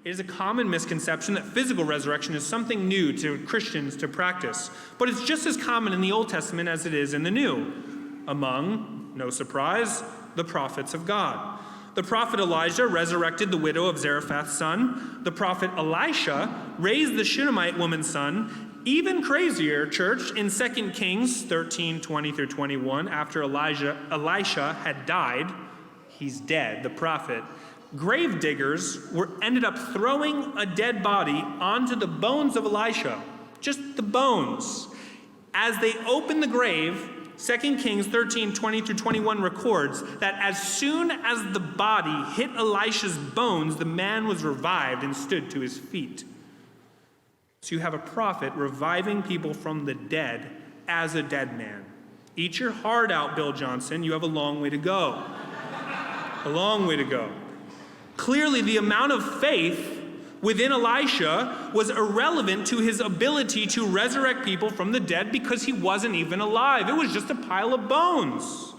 It is a common misconception that physical resurrection is something new to Christians to practice, but it's just as common in the Old Testament as it is in the New, among, no surprise, the prophets of God. The prophet Elijah resurrected the widow of Zarephath's son. The prophet Elisha raised the Shunammite woman's son. Even crazier, church, in 2 Kings 13, 20 through 21, after Elisha had died, he's dead, the prophet, grave diggers ended up throwing a dead body onto the bones of Elisha, just the bones. As they opened the grave, 2 Kings 13, 20 through 21 records that as soon as the body hit Elisha's bones, the man was revived and stood to his feet. So you have a prophet reviving people from the dead as a dead man. Eat your heart out, Bill Johnson. You have a long way to go. A long way to go. Clearly, the amount of faith within Elisha was irrelevant to his ability to resurrect people from the dead because he wasn't even alive. It was just a pile of bones.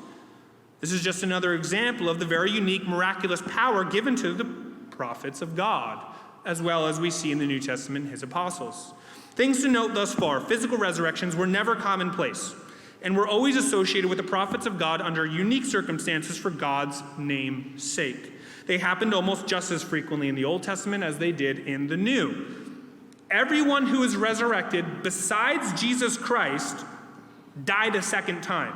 This is just another example of the very unique, miraculous power given to the prophets of God, as well as we see in the New Testament his apostles. Things to note thus far: physical resurrections were never commonplace and were always associated with the prophets of God under unique circumstances for God's name's sake. They happened almost just as frequently in the Old Testament as they did in the New. Everyone who is resurrected besides Jesus Christ died a second time,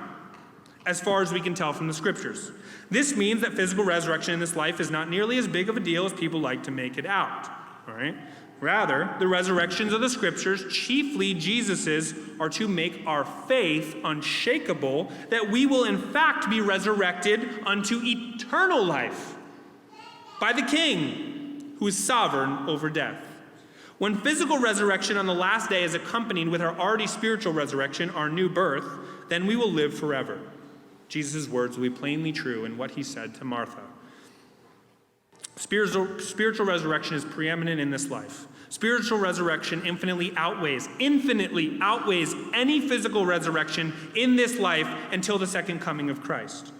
as far as we can tell from the scriptures. This means that physical resurrection in this life is not nearly as big of a deal as people like to make it out. All right? Rather, the resurrections of the scriptures, chiefly Jesus's, are to make our faith unshakable, that we will in fact be resurrected unto eternal life by the King, who is sovereign over death. When physical resurrection on the last day is accompanied with our already spiritual resurrection, our new birth, then we will live forever. Jesus' words will be plainly true in what he said to Martha. Spiritual resurrection is preeminent in this life. Spiritual resurrection infinitely outweighs any physical resurrection in this life until the second coming of Christ.